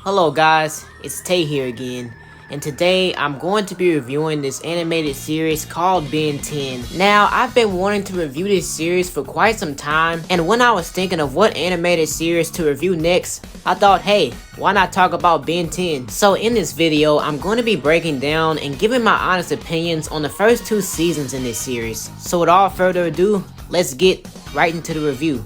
Hello guys, it's Tay here again, and today I'm going to be reviewing this animated series called Ben 10. Now, I've been wanting to review this series for quite some time, and when I was thinking of what animated series to review next, I thought, hey, why not talk about Ben 10? So in this video, I'm going to be breaking down and giving my honest opinions on the first 2 seasons in this series. So without further ado, let's get right into the review.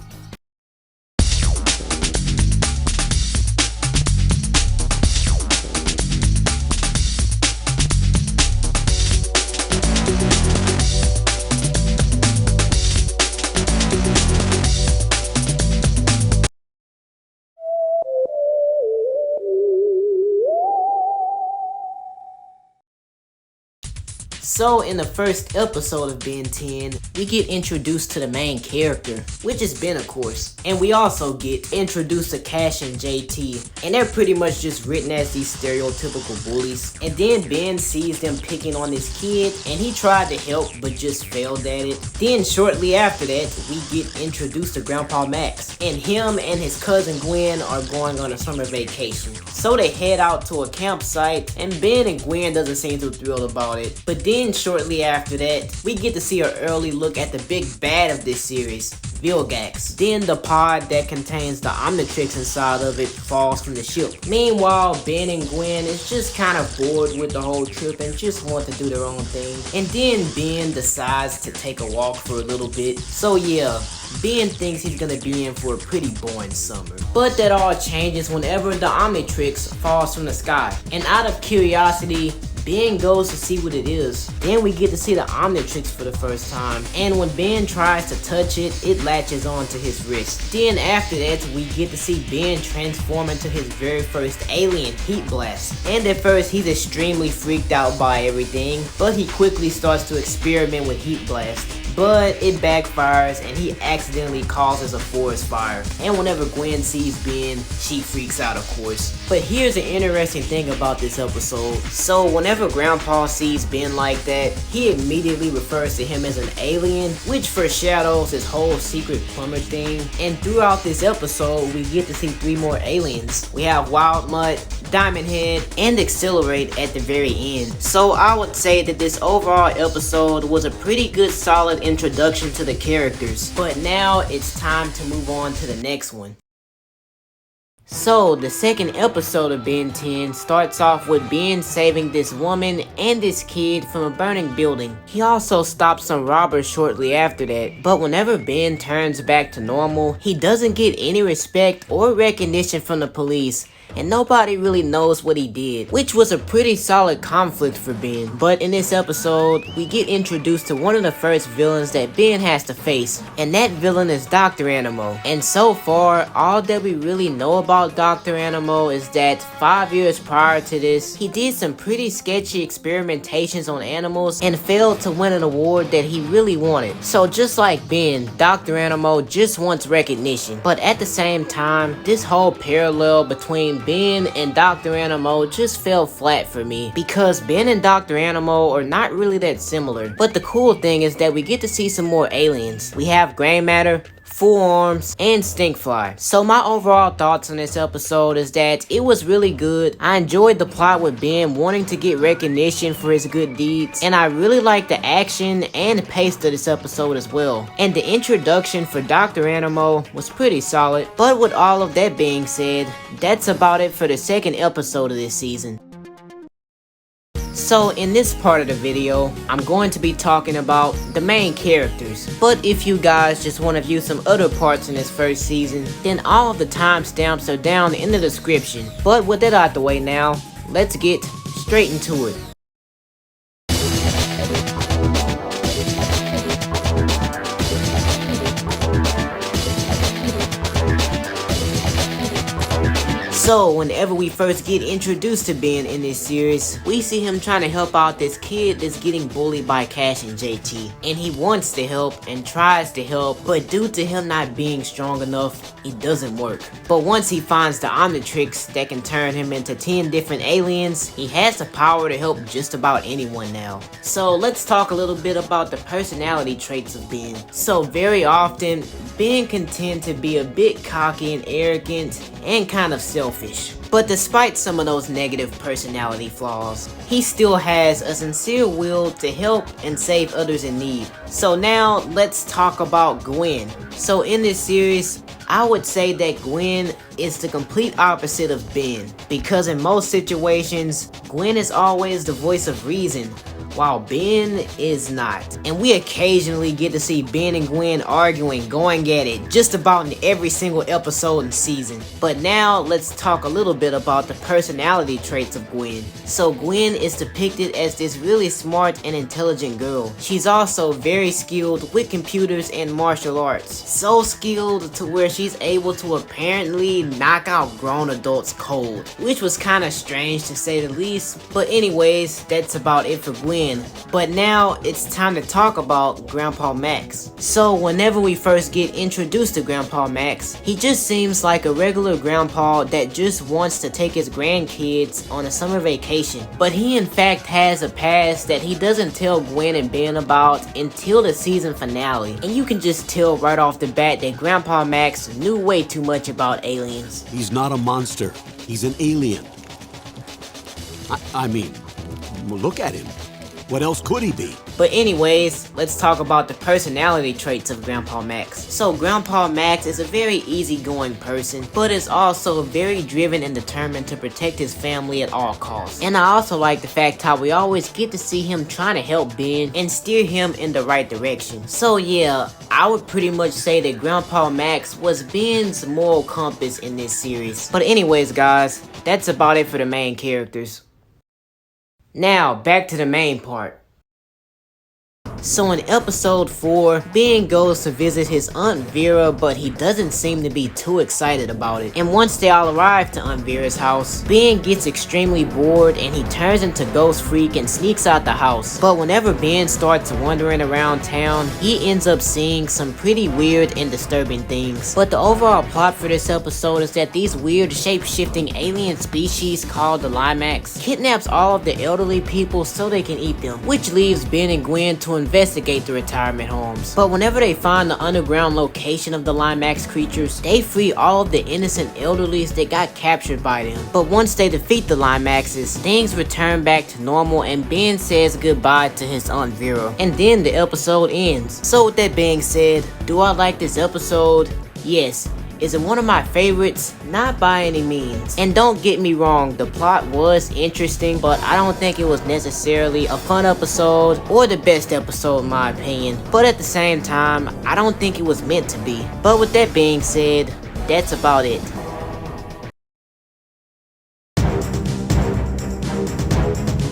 So in the first episode of Ben 10, we get introduced to the main character, which is Ben of course. And we also get introduced to Cash and JT, and they're pretty much just written as these stereotypical bullies. And then Ben sees them picking on this kid, and he tried to help but just failed at it. Then shortly after that, we get introduced to Grandpa Max, and him and his cousin Gwen are going on a summer vacation. So they head out to a campsite, and Ben and Gwen doesn't seem too thrilled about it. But then shortly after that, we get to see an early look at the big bad of this series, Vilgax. Then the pod that contains the Omnitrix inside of it falls from the ship. Meanwhile, Ben and Gwen is just kind of bored with the whole trip and just want to do their own thing. And then Ben decides to take a walk for a little bit. So yeah, Ben thinks he's gonna be in for a pretty boring summer. But that all changes whenever the Omnitrix falls from the sky. And out of curiosity, Ben goes to see what it is. Then we get to see the Omnitrix for the first time. And when Ben tries to touch it, it latches onto his wrist. Then after that, we get to see Ben transform into his very first alien, Heat Blast. And at first, he's extremely freaked out by everything, but he quickly starts to experiment with Heat Blast. But it backfires and he accidentally causes a forest fire. And whenever Gwen sees Ben, she freaks out of course. But here's an interesting thing about this episode. So whenever Grandpa sees Ben like that, he immediately refers to him as an alien, which foreshadows his whole secret plumber thing. And throughout this episode, we get to see 3 more aliens. We have Wild Mutt, Diamond Head, and Accelerate at the very end. So I would say that this overall episode was a pretty good solid introduction to the characters. But now it's time to move on to the next one. So the second episode of Ben 10 starts off with Ben saving this woman and this kid from a burning building. He also stops some robbers shortly after that, but whenever Ben turns back to normal, he doesn't get any respect or recognition from the police, and nobody really knows what he did, which was a pretty solid conflict for Ben. But in this episode, we get introduced to one of the first villains that Ben has to face, and that villain is Dr. Animo. And so far, all that we really know about Dr. Animo is that 5 years prior to this, he did some pretty sketchy experimentations on animals and failed to win an award that he really wanted. So just like Ben, Dr. Animo just wants recognition. But at the same time, this whole parallel between Ben and Dr. Animo just fell flat for me, because Ben and Dr. Animo are not really that similar. But the cool thing is that we get to see some more aliens. We have Gray Matter, Full Arms, and Stinkfly. So my overall thoughts on this episode is that it was really good. I enjoyed the plot with Ben wanting to get recognition for his good deeds, and I really liked the action and pace of this episode as well. And the introduction for Dr. Animo was pretty solid. But with all of that being said, that's about it for the second episode of this season. So in this part of the video, I'm going to be talking about the main characters. But if you guys just want to view some other parts in this first season, then all of the timestamps are down in the description. But with that out the way now, let's get straight into it. So, whenever we first get introduced to Ben in this series, we see him trying to help out this kid that's getting bullied by Cash and JT. And he wants to help and tries to help, but due to him not being strong enough, it doesn't work. But once he finds the Omnitrix that can turn him into 10 different aliens, he has the power to help just about anyone now. So let's talk a little bit about the personality traits of Ben. So very often, Ben can tend to be a bit cocky and arrogant and kind of selfish. selfish. But despite some of those negative personality flaws, he still has a sincere will to help and save others in need. So now let's talk about Gwen. So in this series, I would say that Gwen is the complete opposite of Ben, because in most situations, Gwen is always the voice of reason, while Ben is not. And we occasionally get to see Ben and Gwen arguing, going at it, just about in every single episode and season. But now let's talk a little bit about the personality traits of Gwen. So Gwen is depicted as this really smart and intelligent girl. She's also very skilled with computers and martial arts. So skilled to where she's able to apparently knock out grown adults cold, which was kind of strange to say the least. But anyways, that's about it for Gwen. But now it's time to talk about Grandpa Max. So whenever we first get introduced to Grandpa Max, he just seems like a regular grandpa that just wants to take his grandkids on a summer vacation. But he in fact has a past that he doesn't tell Gwen and Ben about until the season finale. And you can just tell right off the bat that Grandpa Max knew way too much about aliens. He's not a monster. He's an alien. I mean, look at him. What else could he be? But anyways, let's talk about the personality traits of Grandpa Max. So Grandpa Max is a very easygoing person, but is also very driven and determined to protect his family at all costs. And I also like the fact how we always get to see him trying to help Ben and steer him in the right direction. So yeah, I would pretty much say that Grandpa Max was Ben's moral compass in this series. But anyways guys, that's about it for the main characters. Now, back to the main part. So in episode 4, Ben goes to visit his Aunt Vera, but he doesn't seem to be too excited about it. And once they all arrive to Aunt Vera's house, Ben gets extremely bored and he turns into Ghostfreak and sneaks out the house. But whenever Ben starts wandering around town, he ends up seeing some pretty weird and disturbing things. But the overall plot for this episode is that these weird shape-shifting alien species called the Limax kidnaps all of the elderly people so they can eat them, which leaves Ben and Gwen to investigate the retirement homes. But whenever they find the underground location of the Limax creatures, they free all of the innocent elderlies that got captured by them. But once they defeat the Limaxes, things return back to normal and Ben says goodbye to his Aunt Vera. And then the episode ends. So with that being said, do I like this episode? Yes. Is it one of my favorites? Not by any means. And don't get me wrong, the plot was interesting, but I don't think it was necessarily a fun episode or the best episode in my opinion. But at the same time, I don't think it was meant to be. But with that being said, that's about it.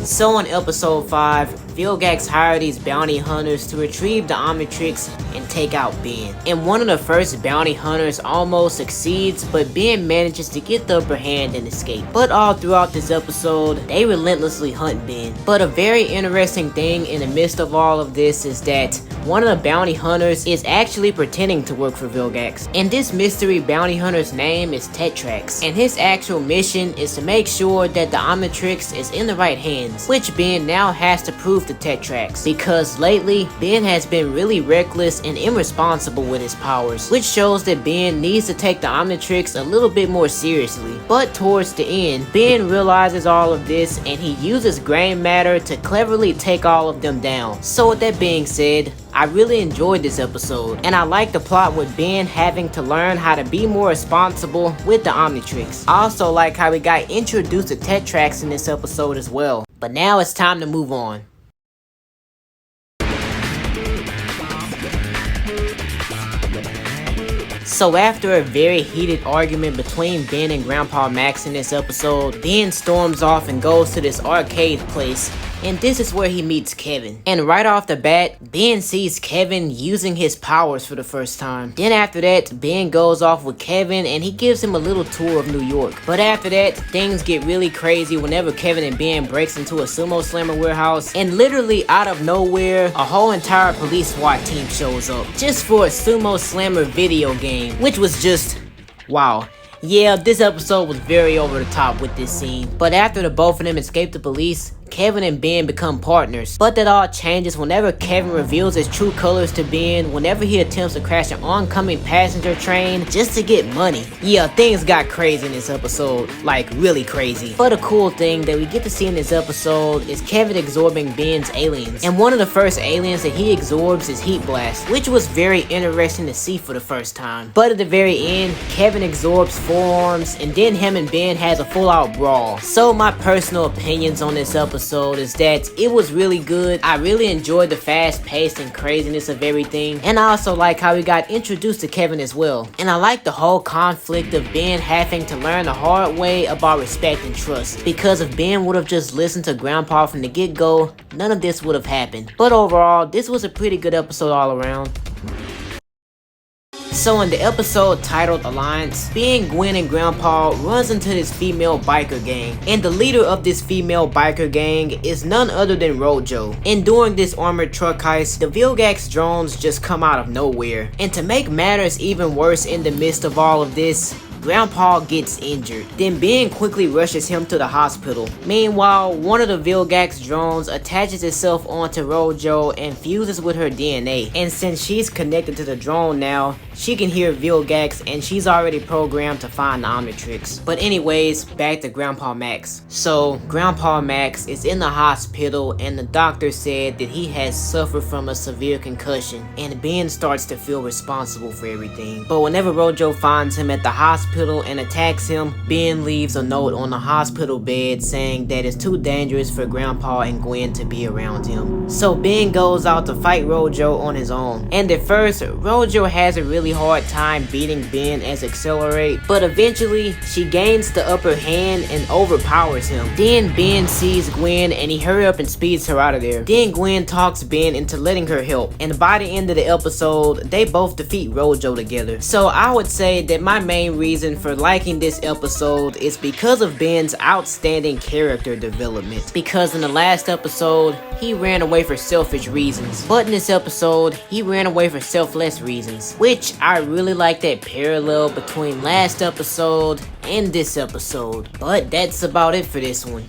So in episode 5, Vilgax hired these bounty hunters to retrieve the Omnitrix and take out Ben. And one of the first bounty hunters almost succeeds, but Ben manages to get the upper hand and escape. But all throughout this episode, they relentlessly hunt Ben. But a very interesting thing in the midst of all of this is that one of the bounty hunters is actually pretending to work for Vilgax. And this mystery bounty hunter's name is Tetrax. And his actual mission is to make sure that the Omnitrix is in the right hands, which Ben now has to prove to Tetrax, because lately Ben has been really reckless and irresponsible with his powers, which shows that Ben needs to take the Omnitrix a little bit more seriously. But towards the end, Ben realizes all of this and he uses gray matter to cleverly take all of them down. So with that being said, I really enjoyed this episode, and I like the plot with Ben having to learn how to be more responsible with the Omnitrix. I also like how we got introduced to Tetrax in this episode as well. But now it's time to move on. So after a very heated argument between Ben and Grandpa Max in this episode, Ben storms off and goes to this arcade place, and this is where he meets Kevin. And right off the bat, Ben sees Kevin using his powers for the first time. Then after that, Ben goes off with Kevin and he gives him a little tour of New York. But after that, things get really crazy whenever Kevin and Ben breaks into a sumo slammer warehouse, and literally out of nowhere, a whole entire police SWAT team shows up just for a sumo slammer video game, which was just wow. Yeah, this episode was very over the top with this scene. But after the both of them escape the police, Kevin and Ben become partners, but that all changes whenever Kevin reveals his true colors to Ben whenever he attempts to crash an oncoming passenger train just to get money. Yeah, things got crazy in this episode, like really crazy. But a cool thing that we get to see in this episode is Kevin absorbing Ben's aliens, and one of the first aliens that he absorbs is Heat Blast, which was very interesting to see for the first time. But at the very end, Kevin absorbs Forearms, and then him and Ben has a full out brawl. So my personal opinions on this episode is that it was really good. I really enjoyed the fast pace and craziness of everything, and I also like how we got introduced to Kevin as well. And I like the whole conflict of Ben having to learn the hard way about respect and trust, because if Ben would have just listened to Grandpa from the get-go, none of this would have happened. But overall, this was a pretty good episode all around. So in the episode titled Alliance, Ben, Gwen, and Grandpa runs into this female biker gang, and the leader of this female biker gang is none other than Rojo. And during this armored truck heist, the Vilgax drones just come out of nowhere. And to make matters even worse in the midst of all of this, Grandpa gets injured. Then Ben quickly rushes him to the hospital. Meanwhile, one of the Vilgax drones attaches itself onto Rojo and fuses with her DNA. And since she's connected to the drone now, she can hear Vilgax, and she's already programmed to find the Omnitrix. But anyways, back to Grandpa Max. So Grandpa Max is in the hospital, and the doctor said that he has suffered from a severe concussion, and Ben starts to feel responsible for everything. But whenever Rojo finds him at the hospital and attacks him, Ben leaves a note on the hospital bed saying that it's too dangerous for Grandpa and Gwen to be around him. So Ben goes out to fight Rojo on his own, and at first Rojo has a really hard time beating Ben as Accelerate, but eventually she gains the upper hand and overpowers him. Then Ben sees Gwen and he hurry up and speeds her out of there. Then Gwen talks Ben into letting her help, and by the end of the episode they both defeat Rojo together. So I would say that my main reason for liking this episode is because of Ben's outstanding character development, because in the last episode he ran away for selfish reasons, but in this episode he ran away for selfless reasons, which I really like that parallel between last episode and this episode. But that's about it for this one.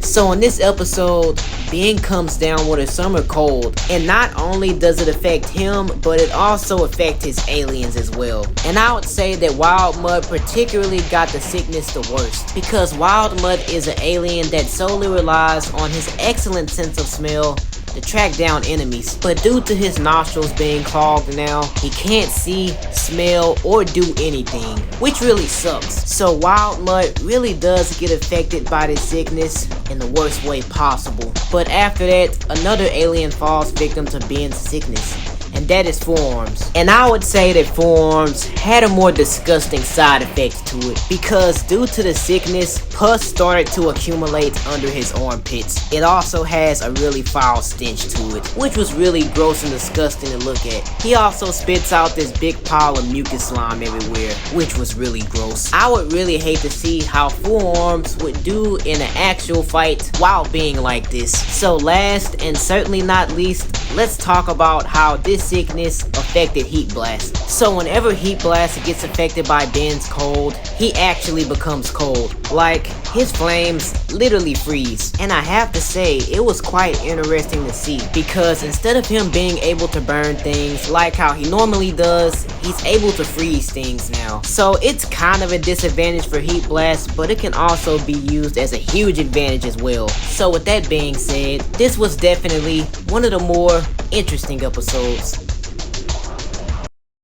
So in this episode, Ben comes down with a summer cold, and not only does it affect him, but it also affects his aliens as well. And I would say that Wild Mud particularly got the sickness the worst, because Wild Mud is an alien that solely relies on his excellent sense of smell to track down enemies. But due to his nostrils being clogged now, he can't see, smell, or do anything, which really sucks. So Wild Mud really does get affected by this sickness in the worst way possible. But after that, another alien falls victim to Ben's sickness, and that is Forearms. And I would say that Forearms had a more disgusting side effect to it, because due to the sickness, pus started to accumulate under his armpits. It also has a really foul stench to it, which was really gross and disgusting to look at. He also spits out this big pile of mucus slime everywhere, which was really gross. I would really hate to see how Forearms would do in an actual fight while being like this. So last and certainly not least, let's talk about how this sickness affected Heat Blast. So whenever Heat Blast gets affected by Ben's cold, he actually becomes cold. Like, his flames literally freeze. And I have to say, it was quite interesting to see, because instead of him being able to burn things like how he normally does, he's able to freeze things now. So it's kind of a disadvantage for Heat Blast, but it can also be used as a huge advantage as well. So with that being said, this was definitely one of the more interesting episodes.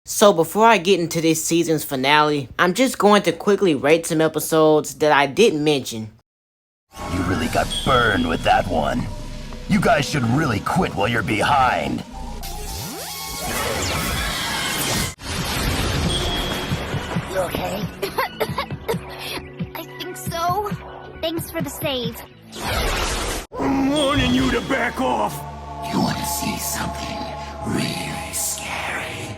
So before I get into this season's finale, I'm just going to quickly rate some episodes that I didn't mention. You really got burned with that one. You guys should really quit while you're behind. You okay? I think so. Thanks for the save. I'm warning you to back off. You want to see something really scary?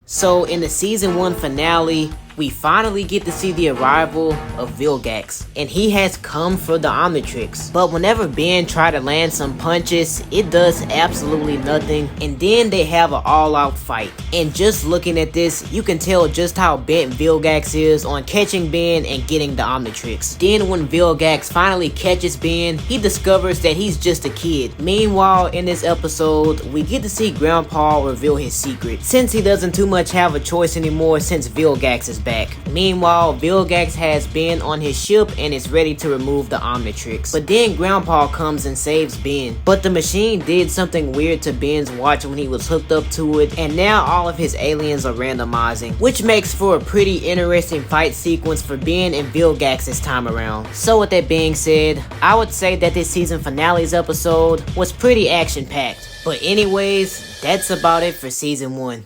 So in the season 1 finale, we finally get to see the arrival of Vilgax, and he has come for the Omnitrix. But whenever Ben tries to land some punches, it does absolutely nothing, and then they have an all-out fight. And just looking at this, you can tell just how bent Vilgax is on catching Ben and getting the Omnitrix. Then when Vilgax finally catches Ben, he discovers that he's just a kid. Meanwhile, in this episode, we get to see Grandpa reveal his secret, since he doesn't too much have a choice anymore since Vilgax is back. Meanwhile, Vilgax has Ben on his ship and is ready to remove the Omnitrix. But then Grandpa comes and saves Ben. But the machine did something weird to Ben's watch when he was hooked up to it, and now all of his aliens are randomizing, which makes for a pretty interesting fight sequence for Ben and Vilgax this time around. So with that being said, I would say that this season finale's episode was pretty action-packed. But anyways, that's about it for season 1.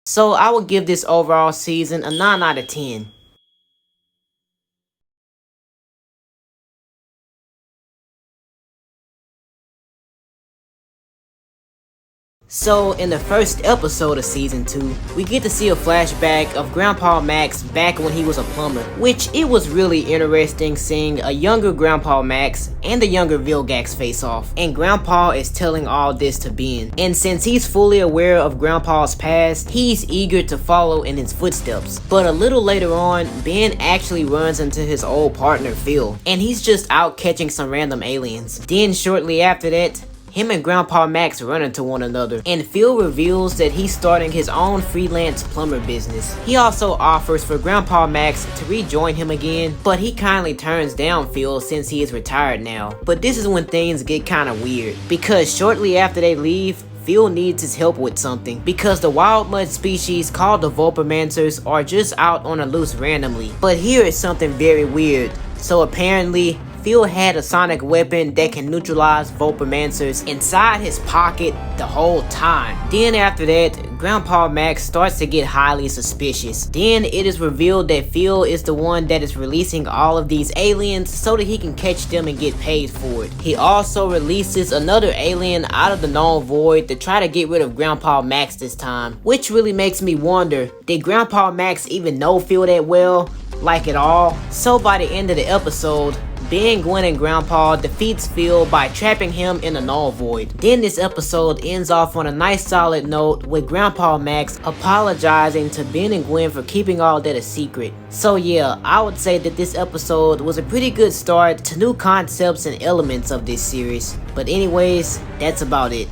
So I would give this overall season a 9 out of 10. So, in the first episode of Season 2, we get to see a flashback of Grandpa Max back when he was a plumber, which it was really interesting seeing a younger Grandpa Max and a younger Vilgax face off, and Grandpa is telling all this to Ben. And since he's fully aware of Grandpa's past, he's eager to follow in his footsteps. But a little later on, Ben actually runs into his old partner Phil, and he's just out catching some random aliens. Then shortly after that, him and Grandpa Max run into one another, and Phil reveals that he's starting his own freelance plumber business. He also offers for Grandpa Max to rejoin him again, but he kindly turns down Phil since he is retired now. But this is when things get kinda weird, because shortly after they leave, Phil needs his help with something, because the wild mud species called the Vulpamancers are just out on the loose randomly. But here is something very weird. So apparently, Phil had a sonic weapon that can neutralize Vulpamancers inside his pocket the whole time. Then after that, Grandpa Max starts to get highly suspicious. Then it is revealed that Phil is the one that is releasing all of these aliens so that he can catch them and get paid for it. He also releases another alien out of the known void to try to get rid of Grandpa Max this time, which really makes me wonder, did Grandpa Max even know Phil that well? Like at all? So by the end of the episode, Ben, Gwen, and Grandpa defeats Phil by trapping him in a null void. Then this episode ends off on a nice solid note with Grandpa Max apologizing to Ben and Gwen for keeping all that a secret. So yeah, I would say that this episode was a pretty good start to new concepts and elements of this series. But anyways, that's about it.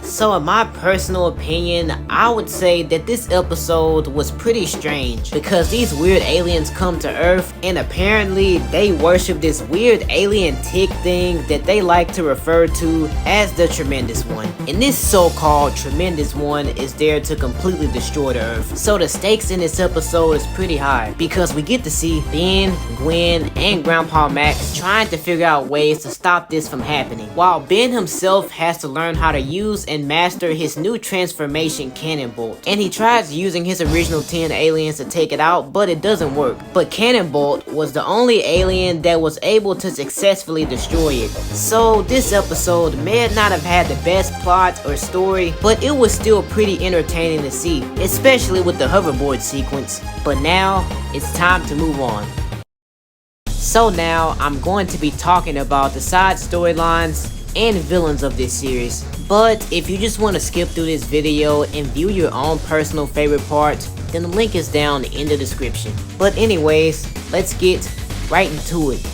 So in my personal opinion, I would say that this episode was pretty strange, because these weird aliens come to Earth and apparently they worship this weird alien tick thing that they like to refer to as the Tremendous One. And this so-called Tremendous One is there to completely destroy the Earth. So the stakes in this episode is pretty high, because we get to see Ben, Gwen, and Grandpa Max trying to figure out ways to stop this from happening, while Ben himself has to learn how to use and master his new transformation Cannonbolt. And he tries using his original 10 aliens to take it out, but it doesn't work. But Cannonbolt was the only alien that was able to successfully destroy it. So this episode may not have had the best plot or story, but it was still pretty entertaining to see, especially with the hoverboard sequence. But now, it's time to move on. So now, I'm going to be talking about the side storylines and villains of this series. But if you just want to skip through this video and view your own personal favorite parts, then the link is down in the description. But anyways, let's get right into it.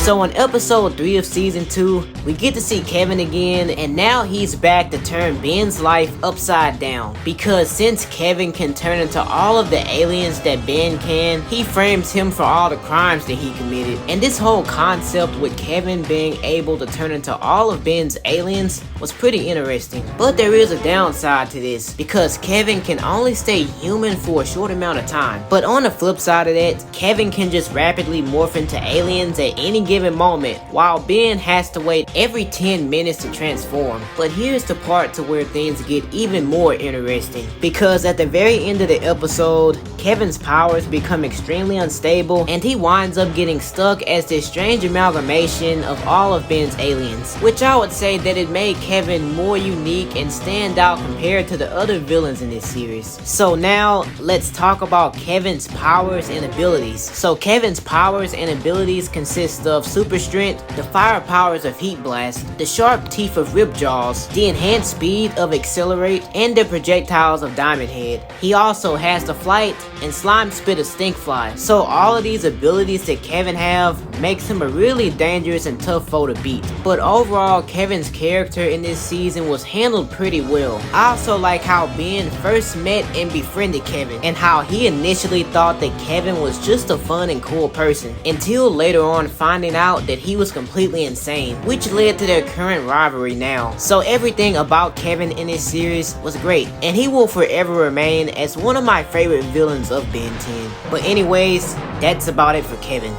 So in episode 3 of season 2, we get to see Kevin again, and now he's back to turn Ben's life upside down. Because since Kevin can turn into all of the aliens that Ben can, he frames him for all the crimes that he committed. And this whole concept with Kevin being able to turn into all of Ben's aliens was pretty interesting. But there is a downside to this, because Kevin can only stay human for a short amount of time. But on the flip side of that, Kevin can just rapidly morph into aliens at any given given moment, while Ben has to wait every 10 minutes to transform. But here's the part to where things get even more interesting, because at the very end of the episode, Kevin's powers become extremely unstable and he winds up getting stuck as this strange amalgamation of all of Ben's aliens, which I would say that it made Kevin more unique and stand out compared to the other villains in this series. So now, let's talk about Kevin's powers and abilities. So Kevin's powers and abilities consist of super strength, the fire powers of heat blast, the sharp teeth of Ripjaws, the enhanced speed of accelerate, and the projectiles of Diamond Head. He also has the flight and slime spit of Stinkfly. So all of these abilities that Kevin have makes him a really dangerous and tough foe to beat. But overall, Kevin's character in this season was handled pretty well. I also like how Ben first met and befriended Kevin, and how he initially thought that Kevin was just a fun and cool person, until later on finding out that he was completely insane, which led to their current rivalry now. So everything about Kevin in this series was great, and he will forever remain as one of my favorite villains of Ben 10. But anyways, that's about it for Kevin.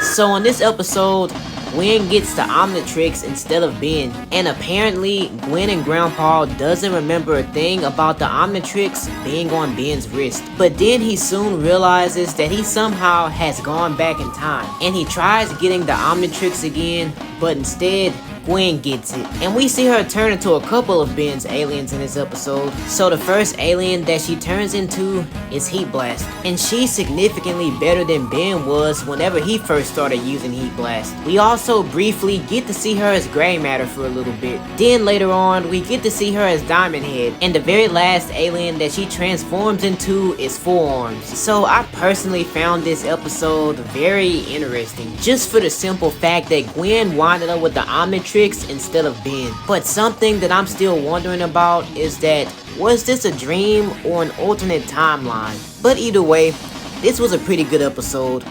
So on this episode, Gwen gets the Omnitrix instead of Ben, and apparently Gwen and Grandpa doesn't remember a thing about the Omnitrix being on Ben's wrist. But then he soon realizes that he somehow has gone back in time, and he tries getting the Omnitrix again, but instead Gwen gets it, and we see her turn into a couple of Ben's aliens in this episode. So the first alien that she turns into is Heat Blast, and she's significantly better than Ben was whenever he first started using Heat Blast. We also briefly get to see her as Gray Matter for a little bit. Then later on, we get to see her as Diamond Head, and the very last alien that she transforms into is Forearms. So I personally found this episode very interesting, just for the simple fact that Gwen winded up with the Omnitrix instead of Ben. But something that I'm still wondering about is that, was this a dream or an alternate timeline? But either way, this was a pretty good episode.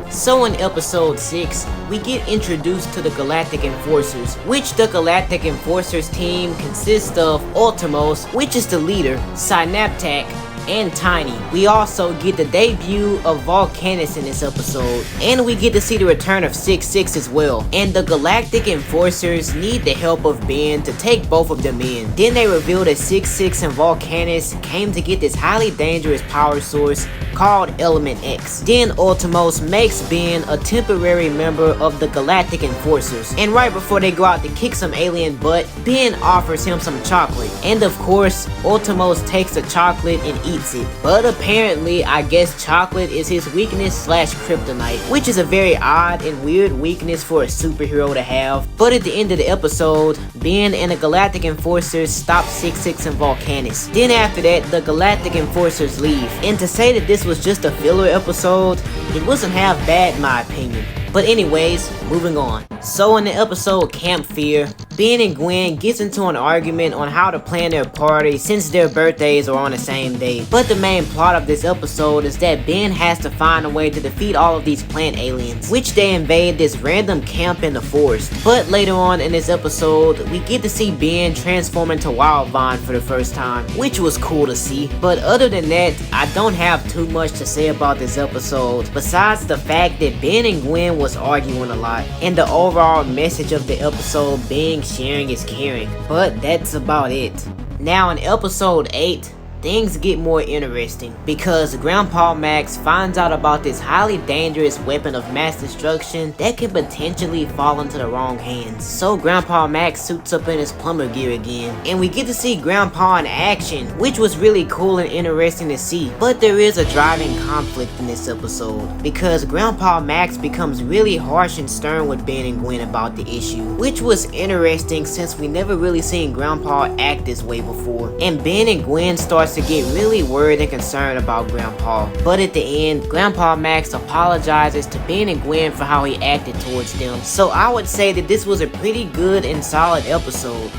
So in episode 6, we get introduced to the Galactic Enforcers, which the Galactic Enforcers team consists of Ultimos, which is the leader, Synaptac, and Tiny. We also get the debut of Volcanus in this episode, and we get to see the return of 6-6 as well. And the Galactic Enforcers need the help of Ben to take both of them in. Then they reveal that 6-6 and Volcanus came to get this highly dangerous power source called Element X. Then Ultimos makes Ben a temporary member of the Galactic Enforcers, and right before they go out to kick some alien butt, Ben offers him some chocolate, and of course Ultimos takes the chocolate and eats it. But apparently, I guess chocolate is his weakness slash kryptonite, which is a very odd and weird weakness for a superhero to have. But at the end of the episode, Ben and the Galactic Enforcers stop 6-6 and Volcanus. Then after that, the Galactic Enforcers leave. And to say that this was just a filler episode, it wasn't half bad in my opinion. But anyways, moving on. So in the episode Camp Fear, Ben and Gwen gets into an argument on how to plan their party since their birthdays are on the same day. But the main plot of this episode is that Ben has to find a way to defeat all of these plant aliens, which they invade this random camp in the forest. But later on in this episode, we get to see Ben transform into Wildvine for the first time, which was cool to see. But other than that, I don't have too much to say about this episode, besides the fact that Ben and Gwen was arguing a lot, and the overall message of the episode being sharing is caring. But that's about it. Now in episode 8, things get more interesting because Grandpa Max finds out about this highly dangerous weapon of mass destruction that can potentially fall into the wrong hands. So Grandpa Max suits up in his plumber gear again, and we get to see Grandpa in action, which was really cool and interesting to see. But there is a driving conflict in this episode because Grandpa Max becomes really harsh and stern with Ben and Gwen about the issue, which was interesting since we never really seen Grandpa act this way before. And Ben and Gwen starts to get really worried and concerned about Grandpa. But at the end, Grandpa Max apologizes to Ben and Gwen for how he acted towards them. So I would say that this was a pretty good and solid episode.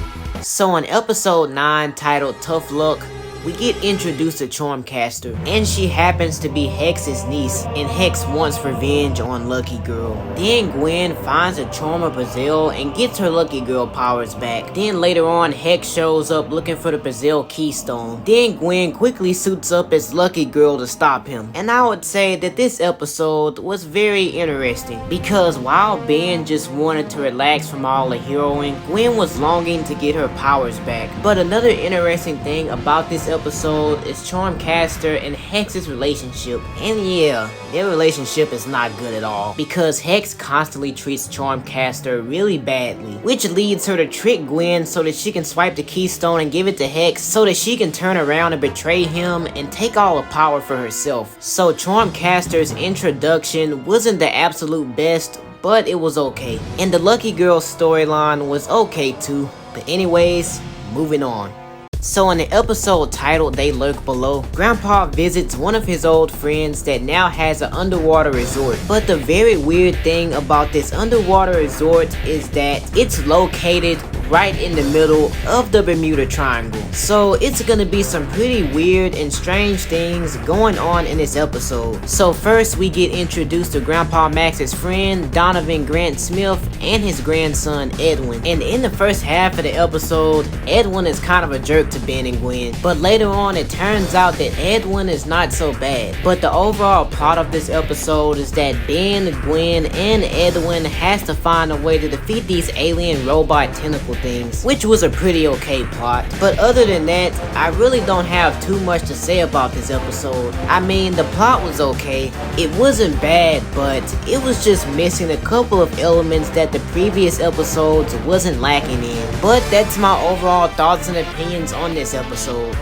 So in episode 9 titled Tough Luck, we get introduced to Charmcaster, and she happens to be Hex's niece, and Hex wants revenge on Lucky Girl. Then Gwen finds a Charmer Brazil and gets her Lucky Girl powers back. Then later on, Hex shows up looking for the Brazil Keystone. Then Gwen quickly suits up as Lucky Girl to stop him. And I would say that this episode was very interesting, because while Ben just wanted to relax from all the heroing, Gwen was longing to get her powers back. But another interesting thing about this episode is Charmcaster and Hex's relationship. And yeah, their relationship is not good at all, because Hex constantly treats Charmcaster really badly, which leads her to trick Gwen so that she can swipe the Keystone and give it to Hex so that she can turn around and betray him and take all the power for herself. So Charmcaster's introduction wasn't the absolute best, but it was okay. And the Lucky Girl storyline was okay too. But anyways, moving on. So in the episode titled They Lurk Below, Grandpa visits one of his old friends that now has an underwater resort. But the very weird thing about this underwater resort is that it's located right in the middle of the Bermuda Triangle. So it's gonna be some pretty weird and strange things going on in this episode. So first we get introduced to Grandpa Max's friend Donovan Grant Smith and his grandson Edwin. And in the first half of the episode, Edwin is kind of a jerk to Ben and Gwen, but later on it turns out that Edwin is not so bad. But the overall plot of this episode is that Ben, Gwen, and Edwin has to find a way to defeat these alien robot tentacle things, which was a pretty okay plot. But other than that, I really don't have too much to say about this episode. I mean, the plot was okay, it wasn't bad, but it was just missing a couple of elements that the previous episodes wasn't lacking in. But that's my overall thoughts and opinions on this episode.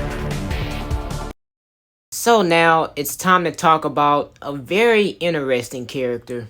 So now it's time to talk about a very interesting character.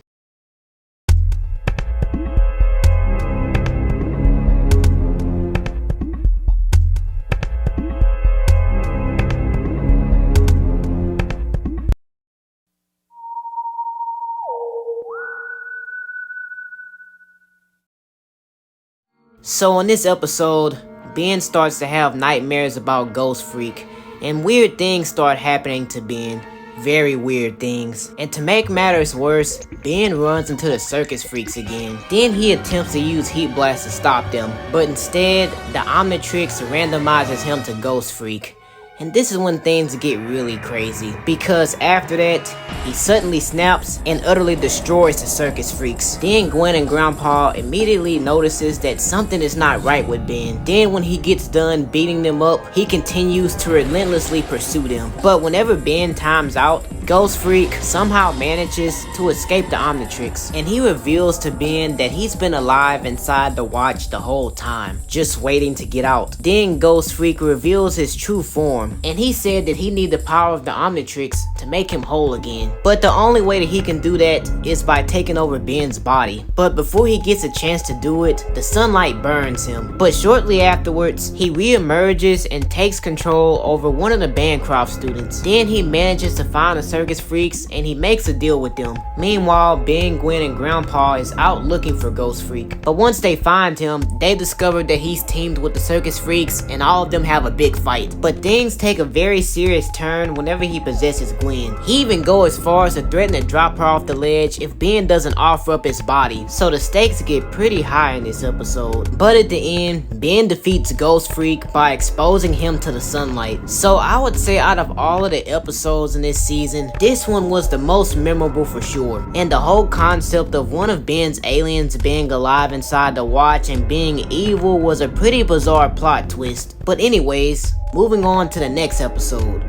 So in this episode, Ben starts to have nightmares about Ghostfreak, and weird things start happening to Ben. Very weird things. And to make matters worse, Ben runs into the circus freaks again. Then he attempts to use Heat Blast to stop them, but instead, the Omnitrix randomizes him to Ghostfreak. And this is when things get really crazy, because after that, he suddenly snaps and utterly destroys the circus freaks. Then Gwen and Grandpa immediately notices that something is not right with Ben. Then when he gets done beating them up, he continues to relentlessly pursue them. But whenever Ben times out, Ghostfreak somehow manages to escape the Omnitrix, and he reveals to Ben that he's been alive inside the watch the whole time, just waiting to get out. Then Ghostfreak reveals his true form, and he said that he needs the power of the Omnitrix to make him whole again. But the only way that he can do that is by taking over Ben's body. But before he gets a chance to do it, the sunlight burns him. But shortly afterwards, he re-emerges and takes control over one of the Bancroft students. Then he manages to find the circus freaks and he makes a deal with them. Meanwhile, Ben, Gwen, and Grandpa is out looking for Ghostfreak. But once they find him, they discover that he's teamed with the circus freaks and all of them have a big fight. But things take a very serious turn whenever he possesses Gwen. He even goes as far as to threaten to drop her off the ledge if Ben doesn't offer up his body. So the stakes get pretty high in this episode. But at the end, Ben defeats Ghostfreak by exposing him to the sunlight. So I would say out of all of the episodes in this season, this one was the most memorable for sure. And the whole concept of one of Ben's aliens being alive inside the watch and being evil was a pretty bizarre plot twist. But anyways, moving on to the next episode.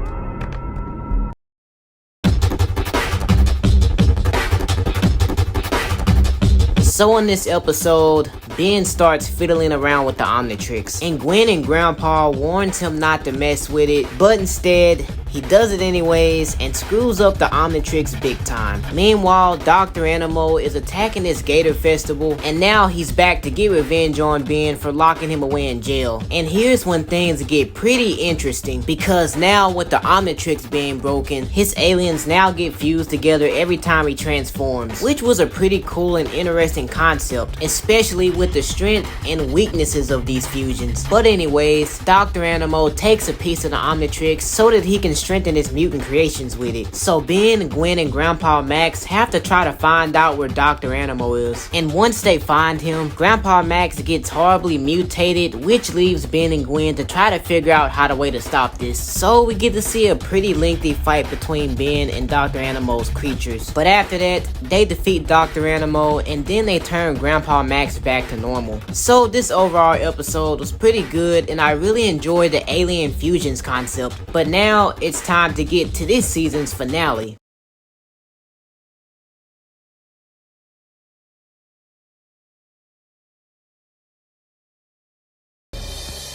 So in this episode, Ben starts fiddling around with the Omnitrix, and Gwen and Grandpa warns him not to mess with it, but instead, he He does it anyways and screws up the Omnitrix big time. Meanwhile, Dr. Animo is attacking this Gator Festival, and now he's back to get revenge on Ben for locking him away in jail. And here's when things get pretty interesting, because now with the Omnitrix being broken, his aliens now get fused together every time he transforms, which was a pretty cool and interesting concept, especially with the strength and weaknesses of these fusions. But anyways, Dr. Animo takes a piece of the Omnitrix so that he can strengthen his mutant creations with it. So Ben, Gwen, and Grandpa Max have to try to find out where Dr. Animo is. And once they find him, Grandpa Max gets horribly mutated, which leaves Ben and Gwen to try to figure out how to way to stop this. So we get to see a pretty lengthy fight between Ben and Dr. Animo's creatures. But after that, they defeat Dr. Animo, and then they turn Grandpa Max back to normal. So this overall episode was pretty good, and I really enjoyed the alien fusions concept. But now it's time to get to this season's finale.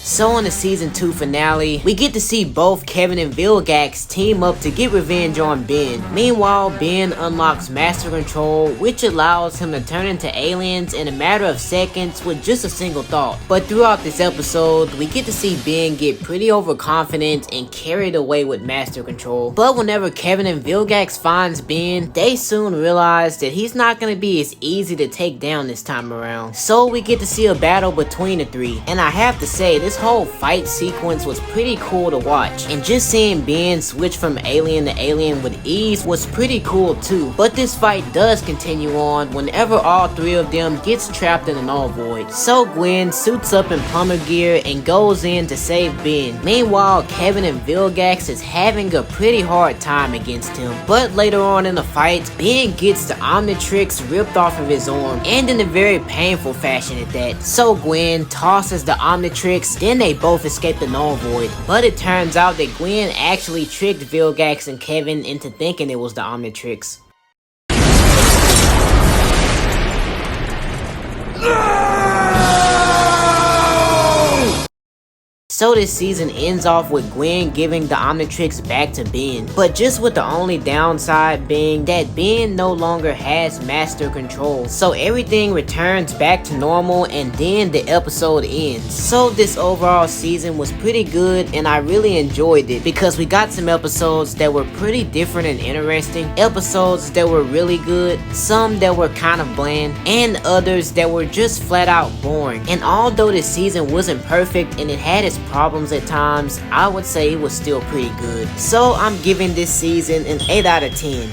So in the season 2 finale, we get to see both Kevin and Vilgax team up to get revenge on Ben. Meanwhile, Ben unlocks Master Control, which allows him to turn into aliens in a matter of seconds with just a single thought. But throughout this episode, we get to see Ben get pretty overconfident and carried away with Master Control. But whenever Kevin and Vilgax finds Ben, they soon realize that he's not going to be as easy to take down this time around. So we get to see a battle between the three, and I have to say, this whole fight sequence was pretty cool to watch, and just seeing Ben switch from alien to alien with ease was pretty cool too. But this fight does continue on whenever all three of them gets trapped in an null void. So Gwen suits up in plumber gear and goes in to save Ben. Meanwhile, Kevin and Vilgax is having a pretty hard time against him. But later on in the fight, Ben gets the Omnitrix ripped off of his arm, and in a very painful fashion at that. So Gwen tosses the Omnitrix, then they both escape the null void. But it turns out that Gwen actually tricked Vilgax and Kevin into thinking it was the Omnitrix. So this season ends off with Gwen giving the Omnitrix back to Ben, but just with the only downside being that Ben no longer has Master Control. So everything returns back to normal, and then the episode ends. So this overall season was pretty good, and I really enjoyed it because we got some episodes that were pretty different and interesting, episodes that were really good, some that were kind of bland, and others that were just flat out boring. And although this season wasn't perfect and it had its problems at times, I would say it was still pretty good. So I'm giving this season an 8 out of 10.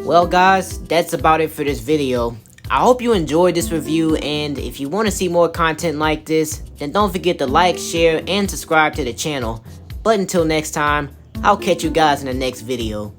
Well guys, that's about it for this video. I hope you enjoyed this review, and if you want to see more content like this, then don't forget to like, share, and subscribe to the channel. But until next time, I'll catch you guys in the next video.